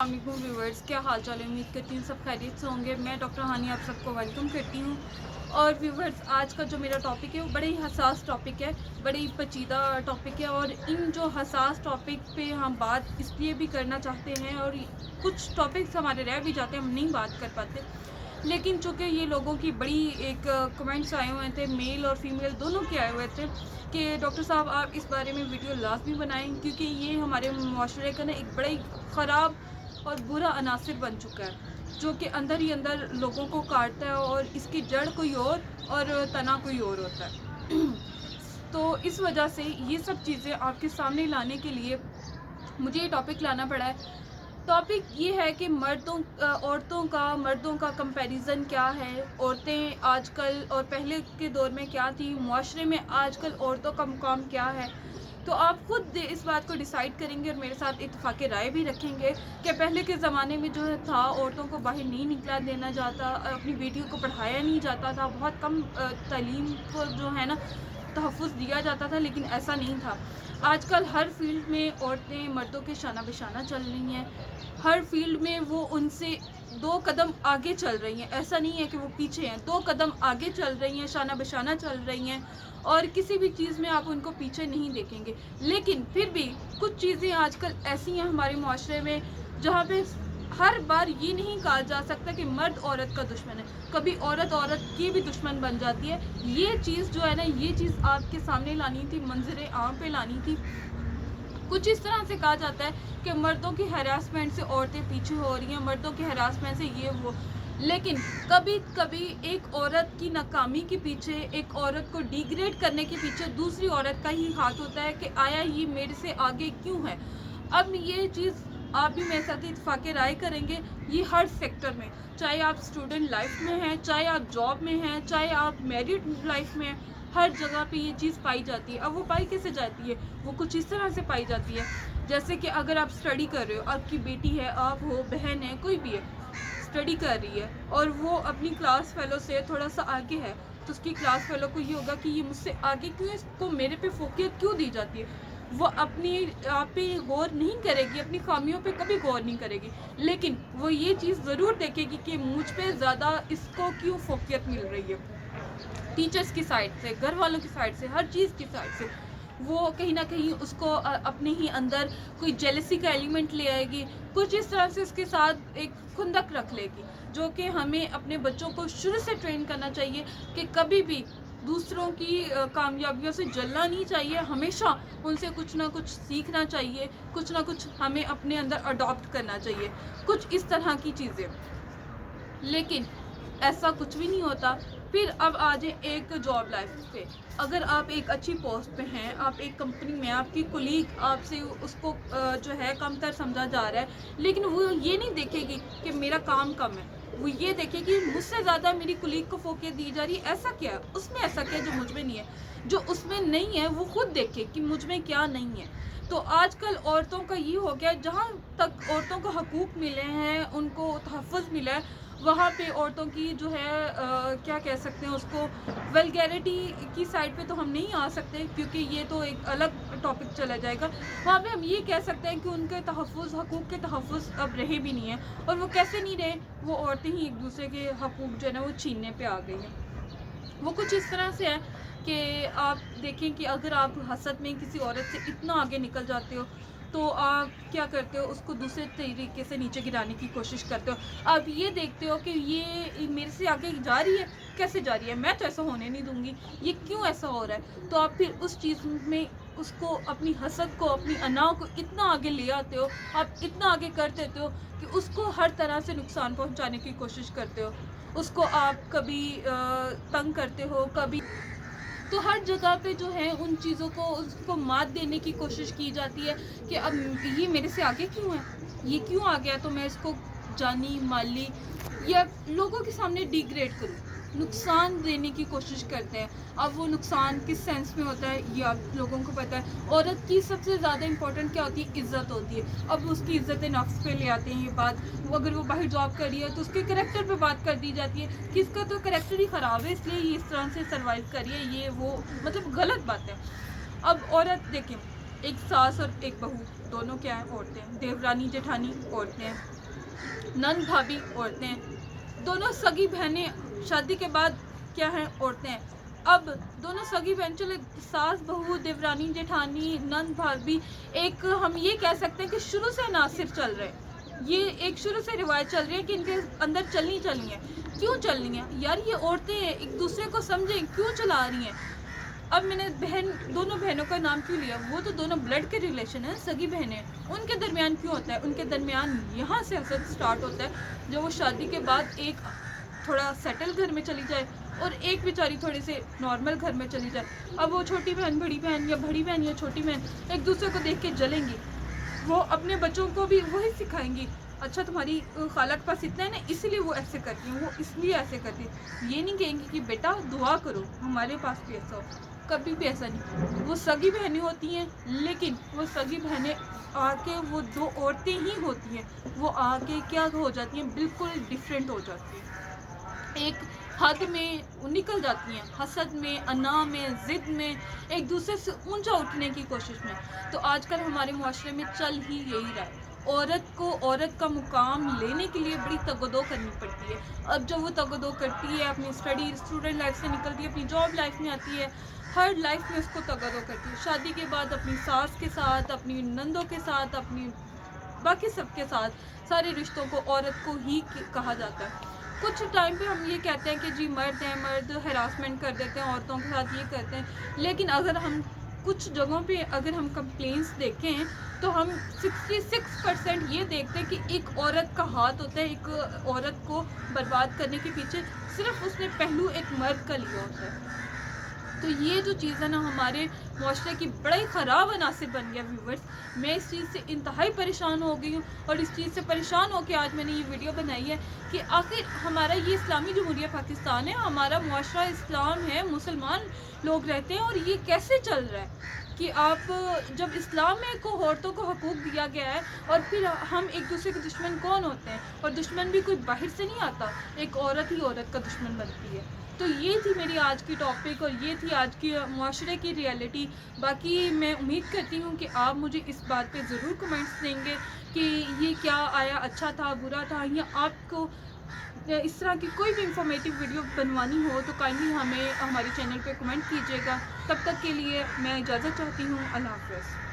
السلام علیکم ویورز، کیا حال چال ہے؟ امید کرتی ہوں سب خیریت سے ہوں گے۔ میں ڈاکٹر ہانی آپ سب کو ویلکم کرتی ہوں۔ اور ویورز، آج کا جو میرا ٹاپک ہے وہ بڑے ہی حساس ٹاپک ہے، بڑے ہی پیچیدہ ٹاپک ہے، اور ان جو حساس ٹاپک پہ ہم بات اس لیے بھی کرنا چاہتے ہیں، اور کچھ ٹاپکس ہمارے رہ بھی جاتے ہیں، ہم نہیں بات کر پاتے، لیکن چونکہ یہ لوگوں کی بڑی ایک کمنٹس آئے ہوئے تھے، میل اور فیمیل دونوں کے آئے ہوئے تھے کہ ڈاکٹر صاحب آپ اس بارے میں ویڈیو لازمی بنائیں، کیونکہ یہ ہمارے معاشرے کا نا ایک بڑا ہی خراب اور برا عناصر بن چکا ہے، جو کہ اندر ہی اندر لوگوں کو کاٹتا ہے، اور اس کی جڑ کوئی اور تنا کوئی اور ہوتا ہے۔ تو اس وجہ سے یہ سب چیزیں آپ کے سامنے لانے کے لیے مجھے یہ ٹاپک لانا پڑا ہے۔ ٹاپک یہ ہے کہ عورتوں کا کمپیریزن کیا ہے، عورتیں آج کل اور پہلے کے دور میں کیا تھی، معاشرے میں آج کل عورتوں کا مقام کیا ہے۔ تو آپ خود اس بات کو ڈیسائیڈ کریں گے اور میرے ساتھ اتفاق رائے بھی رکھیں گے کہ پہلے کے زمانے میں جو تھا، عورتوں کو باہر نہیں نکلا دینا جاتا، اپنی بیٹیوں کو پڑھایا نہیں جاتا تھا، بہت کم تعلیم کو جو ہے نا تحفظ دیا جاتا تھا، لیکن ایسا نہیں تھا۔ آج کل ہر فیلڈ میں عورتیں مردوں کے شانہ بشانہ چل رہی ہیں، ہر فیلڈ میں وہ ان سے 2 قدم آگے چل رہی ہیں، ایسا نہیں ہے کہ وہ پیچھے ہیں، 2 قدم آگے چل رہی ہیں، شانہ بشانہ چل رہی ہیں، اور کسی بھی چیز میں آپ ان کو پیچھے نہیں دیکھیں گے۔ لیکن پھر بھی کچھ چیزیں آج کل ایسی ہیں ہمارے معاشرے میں جہاں پہ ہر بار یہ نہیں کہا جا سکتا کہ مرد عورت کا دشمن ہے، کبھی عورت کی بھی دشمن بن جاتی ہے۔ یہ چیز جو ہے نا، یہ چیز آپ کے سامنے لانی تھی، منظر عام پہ لانی تھی۔ کچھ اس طرح سے کہا جاتا ہے کہ مردوں کی ہراسمنٹ سے عورتیں پیچھے ہو رہی ہیں، مردوں کی ہراسمنٹ سے یہ وہ، لیکن کبھی کبھی ایک عورت کی ناکامی کے پیچھے، ایک عورت کو ڈیگریڈ کرنے کے پیچھے دوسری عورت کا ہی ہاتھ ہوتا ہے کہ آیا یہ میرے سے آگے کیوں ہے۔ اب یہ چیز آپ بھی میرے ساتھ اتفاق رائے کریں گے، یہ ہر سیکٹر میں، چاہے آپ اسٹوڈنٹ لائف میں ہیں، چاہے آپ جاب میں ہیں، چاہے آپ میرڈ لائف میں ہیں، ہر جگہ پہ یہ چیز پائی جاتی ہے۔ اب وہ پائی کیسے جاتی ہے؟ وہ کچھ اس طرح سے پائی جاتی ہے جیسے کہ اگر آپ اسٹڈی کر رہے ہو، آپ کی بیٹی ہے، آپ ہو، بہن ہے، کوئی بھی ہے، اسٹڈی کر رہی ہے، اور وہ اپنی کلاس فیلو سے تھوڑا سا آگے ہے، تو اس کی کلاس فیلو کو یہ ہوگا کہ یہ مجھ سے آگے کیوں ہے، اس کو میرے پہ فوقیت کیوں دی جاتی ہے۔ وہ اپنی آپ پہ غور نہیں کرے گی، اپنی خامیوں پہ کبھی غور نہیں کرے گی، لیکن وہ یہ چیز ضرور دیکھے گی کہ مجھ پہ زیادہ اس کو کیوں فوقیت مل رہی ہے۔ ٹیچرز کی سائڈ سے، گھر والوں کی سائڈ سے، ہر چیز کی سائڈ سے وہ کہیں نہ کہیں اس کو اپنے ہی اندر کوئی جیلسی کا ایلیمنٹ لے آئے گی، کچھ اس طرح سے اس کے ساتھ ایک خندق رکھ لے گی، جو کہ ہمیں اپنے بچوں کو شروع سے ٹرین کرنا چاہیے کہ کبھی بھی دوسروں کی کامیابیوں سے جلنا نہیں چاہیے، ہمیشہ ان سے کچھ نہ کچھ سیکھنا چاہیے، کچھ نہ کچھ ہمیں اپنے اندر اڈاپٹ کرنا چاہیے، کچھ اس طرح کی چیزیں۔ لیکن ایسا کچھ بھی نہیں ہوتا۔ پھر اب آ جائیں ایک جاب لائف پہ، اگر آپ ایک اچھی پوسٹ پہ ہیں، آپ ایک کمپنی میں، آپ کی کولیگ آپ سے اس کو جو ہے کم تر سمجھا جا رہا ہے، لیکن وہ یہ نہیں دیکھے گی کہ میرا کام کم ہے، وہ یہ دیکھے گی مجھ سے زیادہ میری کولیگ کو فوقیت دی جا رہی ہے، ایسا کیا ہے اس میں، ایسا کیا جو مجھ میں نہیں ہے، جو اس میں نہیں ہے وہ خود دیکھے کہ مجھ میں کیا نہیں ہے۔ تو آج کل عورتوں کا یہ ہو گیا، جہاں تک عورتوں کو حقوق ملے ہیں، ان کو تحفظ ملا ہے، وہاں پہ عورتوں کی جو ہے کیا کہہ سکتے ہیں اس کو، ویلگیرٹی کی سائڈ پہ تو ہم نہیں آ سکتے، کیونکہ یہ تو ایک الگ ٹاپک چلا جائے گا۔ وہاں پہ ہم یہ کہہ سکتے ہیں کہ ان کے تحفظ، حقوق کے تحفظ اب رہے بھی نہیں ہیں، اور وہ کیسے نہیں رہے، وہ عورتیں ہی ایک دوسرے کے حقوق جو ہے نا وہ چھیننے پہ آ گئی ہیں۔ وہ کچھ اس طرح سے ہے کہ آپ دیکھیں کہ اگر آپ حسد میں کسی عورت سے اتنا آگے نکل جاتے ہو، تو آپ کیا کرتے ہو، اس کو دوسرے طریقے سے نیچے گرانے کی کوشش کرتے ہو۔ آپ یہ دیکھتے ہو کہ یہ میرے سے آگے جا رہی ہے، کیسے جا رہی ہے، میں تو ایسا ہونے نہیں دوں گی، یہ کیوں ایسا ہو رہا ہے، تو آپ پھر اس چیز میں اس کو، اپنی حسد کو، اپنی انا کو اتنا آگے لے آتے ہو، آپ اتنا آگے کر دیتے ہو کہ اس کو ہر طرح سے نقصان پہنچانے کی کوشش کرتے ہو، اس کو آپ کبھی تنگ کرتے ہو، کبھی، تو ہر جگہ پہ جو ہے ان چیزوں کو، اس کو مات دینے کی کوشش کی جاتی ہے کہ اب یہ میرے سے آگے کیوں ہے، یہ کیوں آ گیا، تو میں اس کو جانی مالی یا لوگوں کے سامنے ڈیگریڈ کروں، نقصان دینے کی کوشش کرتے ہیں۔ اب وہ نقصان کس سینس میں ہوتا ہے یہ آپ لوگوں کو پتہ ہے۔ عورت کی سب سے زیادہ امپورٹنٹ کیا ہوتی ہے؟ عزت ہوتی ہے۔ اب اس کی عزت نفس پہ لے آتے ہیں یہ بات، اگر وہ باہر جاب کر رہی ہے تو اس کے کریکٹر پہ بات کر دی جاتی ہے کہ اس کا تو کریکٹر ہی خراب ہے، اس لیے یہ اس طرح سے سروائیو کری ہے، یہ وہ، مطلب غلط بات ہے۔ اب عورت دیکھیں، ایک ساس اور ایک بہو، دونوں کیا ہیں؟ عورتیں ہیں۔ دیورانی جیٹھانی عورتیں ہیں، نند بھابھی عورتیں ہیں، دونوں سگی بہنیں شادی کے بعد کیا ہیں؟ عورتیں ہیں۔ اب دونوں سگی بہن، چلے ساس بہو، دیورانی جیٹھانی، نند بھابھی، ایک ہم یہ کہہ سکتے ہیں کہ شروع سے عناصر چل رہے ہیں، یہ ایک شروع سے روایت چل رہی ہے کہ ان کے اندر چلنی ہے۔ کیوں چلنی ہے یار؟ یہ عورتیں ہیں، ایک دوسرے کو سمجھیں، کیوں چلا رہی ہیں؟ اب میں نے دونوں بہنوں کا نام کیوں لیا؟ وہ تو دونوں بلڈ کے ریلیشن ہیں، سگی بہنیں، ان کے درمیان کیوں ہوتا ہے؟ ان کے درمیان یہاں سے حسد سٹارٹ ہوتا ہے جو وہ شادی کے بعد ایک تھوڑا سیٹل گھر میں چلی جائے اور ایک بیچاری تھوڑے سے نارمل گھر میں چلی جائے۔ اب وہ چھوٹی بہن بڑی بہن، یا بڑی بہن یا چھوٹی بہن، ایک دوسرے کو دیکھ کے جلیں گی، وہ اپنے بچوں کو بھی وہی سکھائیں گی، اچھا تمہاری خالہ کے پاس اتنا ہے نا اس لیے وہ ایسے کرتی ہیں، وہ اس لیے ایسے کرتی ہیں۔ یہ نہیں کہیں گی کہ بیٹا دعا کرو ہمارے پاس بھی ایسا ہو، کبھی بھی ایسا نہیں۔ وہ سگی بہنیں ہوتی ہیں، لیکن وہ سگی بہنیں آ کے وہ دو عورتیں ہی ہوتی ہیں، وہ آ کے کیا ہو جاتی ہیں؟ بالکل ڈفرینٹ ہو جاتی ہیں، ایک حد میں نکل جاتی ہیں، حسد میں، انا میں، ضد میں، ایک دوسرے سے اونچا اٹھنے کی کوشش میں۔ تو آج کل ہمارے معاشرے میں چل ہی یہی رہا ہے، عورت کو عورت کا مقام لینے کے لیے بڑی تگ و دو کرنی پڑتی ہے۔ اب جب وہ تگ و دو کرتی ہے، اپنی اسٹوڈنٹ لائف سے نکلتی ہے، اپنی جاب لائف میں آتی ہے، ہر لائف میں اس کو تگ و دو کرتی ہے، شادی کے بعد اپنی ساس کے ساتھ، اپنی نندوں کے ساتھ، اپنی باقی سب کے ساتھ، سارے رشتوں کو عورت کو ہی کہا جاتا ہے۔ کچھ ٹائم پہ ہم یہ کہتے ہیں کہ جی مرد ہیں، مرد ہراسمنٹ کر دیتے ہیں عورتوں کے ساتھ، یہ کرتے ہیں، لیکن اگر ہم کچھ جگہوں پہ اگر ہم کمپلینس دیکھیں تو ہم 66% یہ دیکھتے ہیں کہ ایک عورت کا ہاتھ ہوتا ہے، ایک عورت کو برباد کرنے کے پیچھے صرف اس نے پہلو ایک مرد کا لیا ہوتا ہے۔ تو یہ جو چیز ہے نا ہمارے معاشرے کی بڑا ہی خراب عناصر بن گیا ویورز۔ میں اس چیز سے انتہائی پریشان ہو گئی ہوں، اور اس چیز سے پریشان ہو کے آج میں نے یہ ویڈیو بنائی ہے کہ آخر ہمارا یہ اسلامی جمہوریہ پاکستان ہے، ہمارا معاشرہ اسلام ہے، مسلمان لوگ رہتے ہیں، اور یہ کیسے چل رہا ہے کہ آپ جب اسلام میں کو عورتوں کو حقوق دیا گیا ہے، اور پھر ہم ایک دوسرے کے دشمن کون ہوتے ہیں؟ اور دشمن بھی کوئی باہر سے نہیں آتا، ایک عورت ہی عورت کا دشمن بنتی ہے۔ تو یہ تھی میری آج کی ٹاپک، اور یہ تھی آج کی معاشرے کی ریالٹی۔ باقی میں امید کرتی ہوں کہ آپ مجھے اس بات پہ ضرور کمنٹس دیں گے کہ یہ کیا آیا، اچھا تھا، برا تھا، یا آپ کو اس طرح کی کوئی بھی انفارمیٹیو ویڈیو بنوانی ہو تو کائنڈلی ہمیں ہمارے چینل پہ کمنٹ کیجیے گا۔ تب تک کے لیے میں اجازت چاہتی ہوں، اللہ حافظ۔